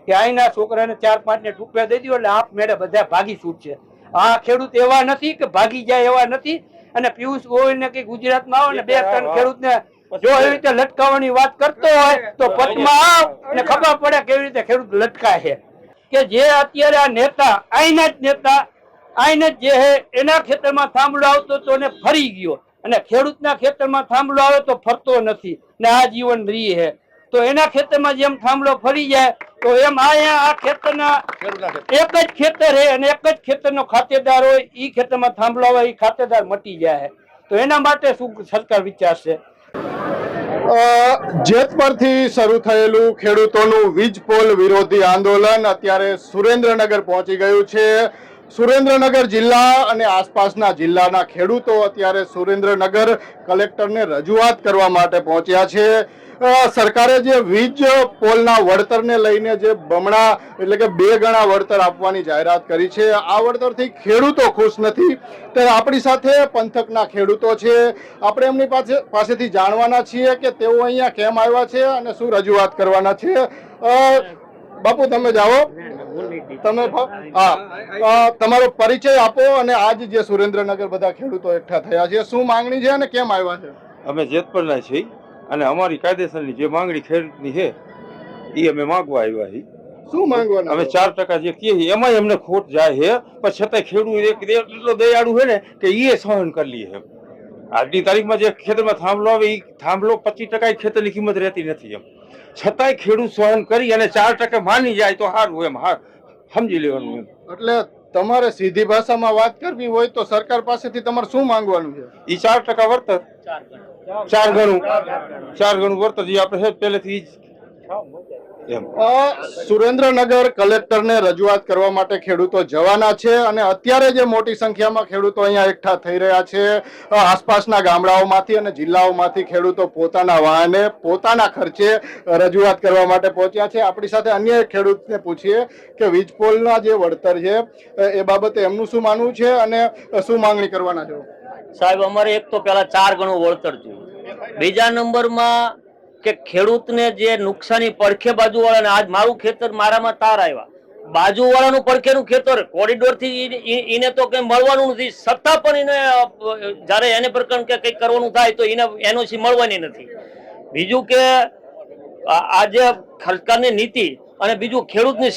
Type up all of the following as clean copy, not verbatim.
કે અહીંના છોકરાને 4-5 ને ટૂંપે દઈ દો એટલે આપ મેળે બધા ભાગી છૂટશે. આ ખેડૂત એવા નથી કે ભાગી જાય એવા નથી. અને પિયુષ ગોયલ કે ગુજરાતમાં આવો ને 2-3 ખેડૂતને જો એવી રીતે લટકાવવાની વાત કરતો હોય તો પટમાં આવ અને ખબર પડે કેવી રીતે ખેડૂત લટકાય છે. કે જે અત્યારે આ નેતા અહીંના જ નેતા આઈને જે હે એના ખેતરમાં થાંભલો આવતો તો એને ફરી ગયો અને ખેડૂતના ખેતરમાં થાંભલો આવે તો ફરતો નથી ને આ જીવન રહી હે. તો એના ખેતરમાં જેમ થાંભલો ફરી જાય તો એમ અહીંયા આ ખેતરના એક જ ખેતર હે અને એક જ ખેતરનો ખાતેદાર હોય ઈ ખેતરમાં થાંભલો આવે ઈ ખાતેદાર મટી જાય. તો એના માટે શું સરકાર વિચારશે? જેતપુરથી શરૂ થયેલું ખેડૂતોનું વીજ પોલ વિરોધી આંદોલન અત્યારે સુરેન્દ્રનગર પહોંચી ગયું છે. સુરેન્દ્રનગર જિલ્લા અને આસપાસના જિલ્લાના ખેડૂતો અત્યારે સુરેન્દ્રનગર કલેક્ટરને રજૂઆત કરવા માટે પહોંચ્યા છે. સરકારે જે વીજ પોલના વળતરને લઈને જે બમણા એટલે કે 2 ગણા વળતર આપવાની જાહેરાત કરી છે, આ વળતરથી ખેડૂતો ખુશ નથી. ત્યારે આપણી સાથે પંથકના ખેડૂતો છે, આપણે એમની પાસેથી જાણવાના છીએ કે તેઓ અહીંયા કેમ આવ્યા છે અને શું રજૂઆત કરવાના છે. બાપુ તમે જાઓ, તમે તમારો પરિચય આપો અને આજ જે સુરેન્દ્રનગર બધા ખેડૂતો એકઠા થયા છે શું માંગણી છે અને કેમ આવ્યા છે? અમે જેતપુરના છીએ અને અમારી કાયદેસરની જે માંગણી ખેડૂતની છે એ અમે માંગવા આવ્યા છીએ. શું માંગવાના? અમે 4% જે કહીએ એમાં અમને ખોટ જાય છે, પણ છતાંય ખેડૂત એટલો દયાળુ છે ને કે એ સહન કરી લઈએ છે. આજની તારીખમાં જે ખેતરમાં થાંભલો આવે એ થાંભલો 25% ખેતરની કિંમત રહેતી નથી. એમ છતાંય ખેડૂત સહન કરી અને 4% માની જાય તો સારું, એમ સમજી લેવાનું. એટલે તમારે સીધી ભાષામાં વાત કરવી હોય તો સરકાર પાસેથી તમારે શું માંગવાનું છે? એ 4% વળતર, 4 ગણું વળતર જે આપણે પહેલેથી સુરેન્દ્રનગર કલેક્ટરને રજૂઆત કરવા માટે ખેડૂતો જવાના છે અને અત્યારે જે મોટી સંખ્યામાં ખેડૂતો અહીંયા એકઠા થઈ રહ્યા છે. આસપાસના ગામડાઓમાંથી અને જિલ્લાઓમાંથી ખેડૂતો પોતાના વાહને પોતાના ખર્ચે રજૂઆત કરવા માટે પહોંચ્યા છે. આપણી સાથે અન્ય એક ખેડૂતને પૂછીએ કે વીજપોલના જે વળતર છે એ બાબતે એમનું શું માનવું છે અને શું માંગણી કરવાના છે? સાહેબ, અમારે એક તો પેલા 4 ગણું વળતર જોઈએ. બીજા નંબરમાં કે ખેડૂતને જે નુકસાની પડખે બાજુ વાળાને, આજ મારું ખેતર મારામાં તાર આવ્યા, બાજુ વાળાનું પડખેનું ખેતર કોરિડોર થી એને તો કઈ મળવાનું નથી, છતાં પણ એને જયારે એને પ્રકાર કે કઈ કરવાનું થાય તો એને એનઓસી મળવાની નથી. બીજું કે આજે સરકારની નીતિ અને બીજું ખેડૂતની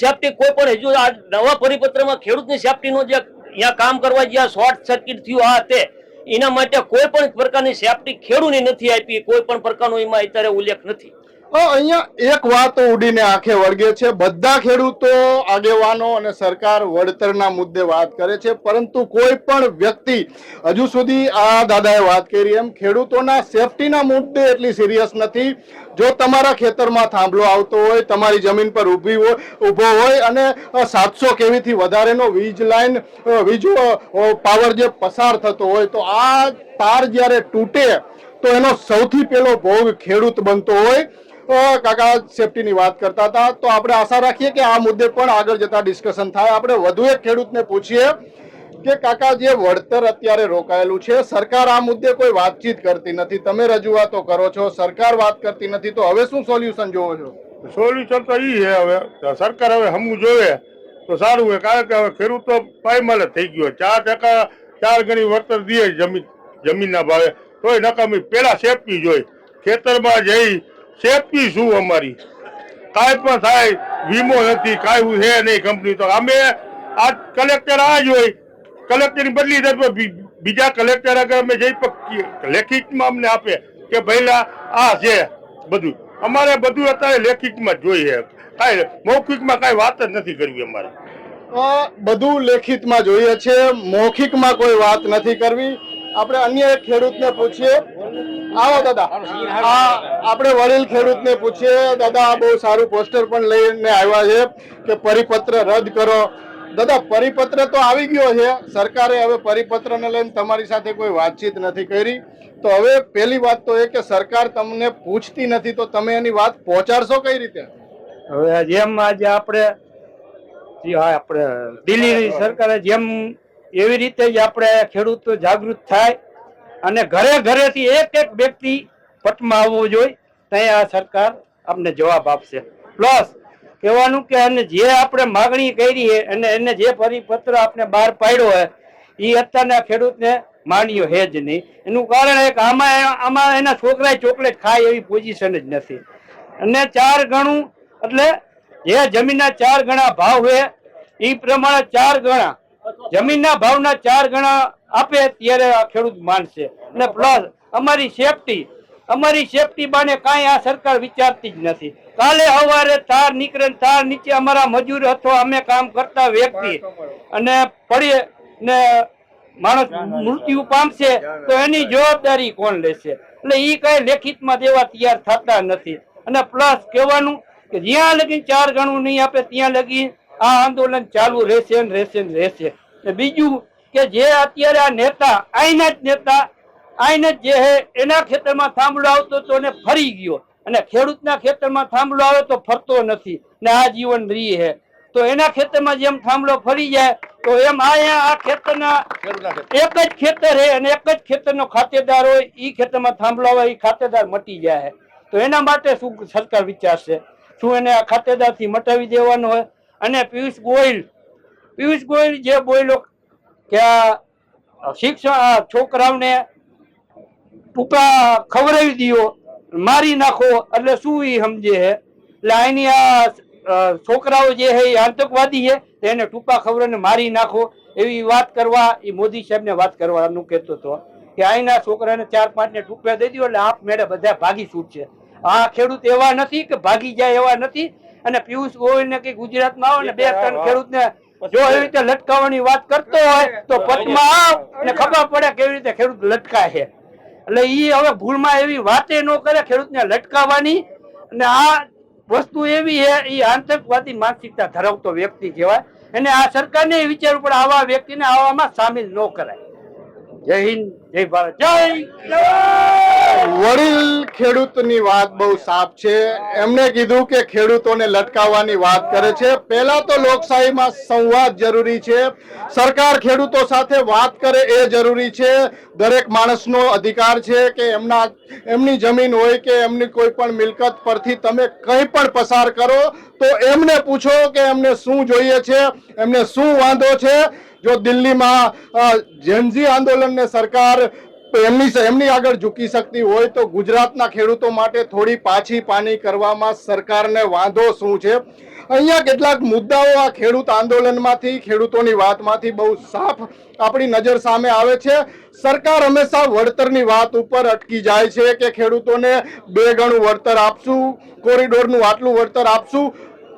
સેફટી કોઈ પણ હજુ આ નવા પરિપત્રમાં ખેડૂતની સેફટીનો જે અહીંયા કામ કરવા જ્યાં શોર્ટ સર્કિટ થયું આ તે એના માટે કોઈ પણ પ્રકારની સેફટી ખેડૂતને નથી આપી. કોઈ પણ પ્રકારનો એમાં અત્યારે ઉલ્લેખ નથી. અહીંયા એક વાત ઉડીને આંખે વળગે છે. બધા ખેડૂતો, આગેવાનો અને સરકાર વળતરના મુદ્દે વાત કરે છે, પરંતુ કોઈ પણ વ્યક્તિ હજુ સુધી આ દાદાએ વાત કરી એમ ખેડૂતોના સેફટીના મુદ્દે એટલી સિરિયસ નથી. જો તમારા ખેતરમાં થાંભલો આવતો હોય, તમારી જમીન પર ઊભો હોય અને 700 kV થી વધારેનો વીજ પાવર જે પસાર થતો હોય તો આ તાર જ્યારે તૂટે તો એનો સૌથી પહેલો ભોગ ખેડૂત બનતો હોય. કાકા સેફટીની વાત કરતા હતા, તો આપણે આશા રાખીએ કે આ મુદ્દે પણ આગળ જતા ડિસ્કશન થાય. આપણે વધુ એક ખેડૂતને પૂછીએ કે કાકા, જે વળતર અત્યારે રોકાયેલું છે, સરકાર આ મુદ્દે કોઈ વાતચીત કરતી નથી, તમે રજૂઆતો કરો છો, સરકાર વાત કરતી નથી, તો હવે શું સોલ્યુશન જોવો છો? સોલ્યુશન તો ઈ છે હવે સરકાર હવે હમું જોવે તો સારું હોય, કારણ કે હવે ખેડૂતો પાયમાલ થઈ ગયો. 4% 4 ગણી વળતર દે જમીનના ભાવે તોય નકામી. પેલા સેફટી જોઈ, ખેતરમાં જઈ સેફટી શું અમારી કાંઈ પણ થાય, વીમો નથી, કાંઈ છે નહીં કંપની. તો અમે આ કલેક્ટર આ જ હોય, કલેક્ટરની બદલી બીજા કલેક્ટર આગળ અમે જઈ લેખિતમાં અમને આપે કે ભાઈલા આ છે બધું. અમારે બધું અત્યારે લેખિતમાં જ જોઈએ, કાંઈ મૌખિકમાં કાંઈ વાત જ નથી કરવી. અમારે બધું લેખિતમાં જોઈએ છે, મૌખિકમાં કોઈ વાત નથી કરવી. આપણે અન્ય એક ખેડૂતને પૂછીએ. આવો દાદા, આપણે વડીલ ખેડૂતને પૂછીએ. દાદા, બહુ સારું પોસ્ટર પણ લઈને આવ્યા છે કે પરિપત્ર રદ કરો. દાદા, પરિપત્ર તો આવી ગયો છે, સરકારે હવે પરિપત્રને લઈને તમારી સાથે કોઈ વાતચીત નથી કરી. તો હવે પહેલી વાત તો એ કે સરકાર તમને પૂછતી નથી, તો તમે એની વાત પહોંચાડશો કઈ રીતે? હવે જેમ આજે આપણે દિલ્હી સરકારે જેમ એવી રીતે જ આપણે ખેડૂતો જાગૃત થાય અને ઘરે ઘરેથી એક વ્યક્તિ પટમાં આવવો જોઈએ, ત્યાં આ સરકાર અમને જવાબ આપશે. પ્લસ કહેવાનું કે અને જે આપણે માગણી કરી છે અને એને જે પરિપત્ર આપણે બહાર પાડ્યો છે એ અત્યારના ખેડૂતને માન્યો છે જ નહીં. એનું કારણ એક આમાં એના છોકરા ચોકલેટ ખાય એવી પોઝિશન જ નથી. અને 4 ગણું એટલે જે જમીનના 4 ગણા ભાવ છે એ પ્રમાણે 4 ગણા જમીનના ભાવના 4 ગણા આપે ત્યારે આ ખેડૂત માનશે. અને પ્લસ અમારી સેફટી બાને કાંઈ આ સરકાર વિચારતી જ નથી. કાલે સવારે તાર નીકળે તાર નીચે અમારા મજૂર અથવા અમે કામ કરતા વ્યક્તિ અને પડીએ ને માણસ મૃત્યુ પામશે તો એની જવાબદારી કોણ લેશે? એટલે એ કઈ લેખિતમાં દેવા તૈયાર થતા નથી. અને પ્લસ કહેવાનું કે જ્યાં લગી 4 ગણું નહીં આપે ત્યાં લગી આ આંદોલન ચાલુ રહેશે ને રહેશે ને રહેશે. બીજું કે જે અત્યારે આ નેતા આઈને જે હે એના ખેતરમાં થાંભલો આવતો તો એને ફરી ગયો અને ખેડૂતના ખેતરમાં થાંભલો આવે તો ફરતો નથી ને આ જીવન રહી હે. તો એના ખેતરમાં જેમ થાંભલો ફરી જાય તો એમ આ ખેતરના એક જ ખેતર હે અને એક જ ખેતરનો ખાતેદાર હોય એ ખેતરમાં થાંભલો આવે એ ખાતેદાર મટી જાય. તો એના માટે શું સરકાર વિચારશે? શું એને આ ખાતેદારથી મટાવી દેવાનો હોય? અને પિયુષ ગોયલ જે બોલ્યો કે શિક્ષણ છોકરાઓને ટૂંકા ખવડાવી દો મારી નાખો એટલે શું એ સમજે છે? એટલે અહીંની આ છોકરાઓ જે છે એ આતંકવાદી છે એને ટૂંકા ખવડાવીને મારી નાખો એવી વાત કરવા એ મોદી સાહેબને વાત કરવાનું કહેતો હતો કે અહીંના છોકરાને 4-5 ને ટૂંકા દઈ દો એટલે આપ મેળે બધા ભાગી છૂટશે. આ ખેડૂત એવા નથી કે ભાગી જાય એવા નથી. અને પિયુષ ગોયલ કે ગુજરાતમાં આવે ને 2-3 ખેડૂતને જો એવી રીતે લટકાવવાની વાત કરતો હોય તો પટમાં આવ અને ખબર પડે કેવી રીતે ખેડૂત લટકાય છે. એટલે એ હવે ભૂલમાં એવી વાતે ન કરે ખેડૂતને લટકાવવાની. અને આ વસ્તુ એવી છે એ આતંકવાદી માનસિકતા ધરાવતો વ્યક્તિ કહેવાય. અને આ સરકારને વિચારવું પડે આવા વ્યક્તિને આવામાં સામેલ ન કરાય. જય હિન્દ, જય ભારત, જય વડીલ ખેડૂતની વાત બહુ સાફ છે. એમને કીધું કે ખેડૂતોને લટકાવવાની વાત કરે છે. પહેલા તો લોકશાહીમાં સંવાદ જરૂરી છે. સરકાર ખેડૂતો સાથે વાત કરે એ જરૂરી છે. દરેક માણસનો અધિકાર છે કે એમની જમીન હોય કે એમની કોઈ પણ મિલકત પરથી તમે કંઈ પણ પસાર કરો તો એમને પૂછો કે એમને શું જોઈએ છે, એમને શું વાંધો છે. જો દિલ્હીમાં જેનઝી આંદોલનને સરકાર એમની આગળ ઝૂકી શકતી હોય તો ગુજરાતના ખેડૂતો માટે થોડી પાછી પાની કરવામાં સરકારને વાંધો શું છે? અહીંયા કેટલાક મુદ્દાઓ આ ખેડૂત આંદોલનમાંથી ખેડૂતોની વાતમાંથી બહુ સાફ આપણી નજર સામે આવે છે. સરકાર હંમેશા વળતરની વાત ઉપર અટકી જાય છે કે ખેડૂતોને 2 ગણું વળતર આપશું, કોરિડોરનું આટલું વળતર આપશું,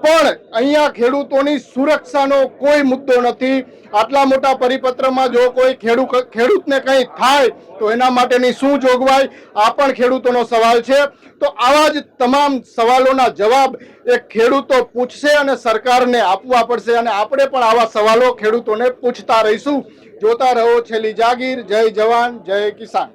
પણ અહીંયા ખેડૂતોની સુરક્ષાનો કોઈ મુદ્દો નથી. આટલા મોટા પરિપત્રમાં જો કોઈ ખેડૂતને કંઈ થાય તો એના માટેની શું જોગવાઈ? આ પણ ખેડૂતોનો સવાલ છે. તો આવા જ તમામ સવાલોના જવાબ એ ખેડૂતો પૂછશે અને સરકારને આપવા પડશે. અને આપણે પણ આવા સવાલો ખેડૂતોને પૂછતા રહીશું. જોતા રહો છેલ્લી જાગીર. જય જવાન, જય કિસાન.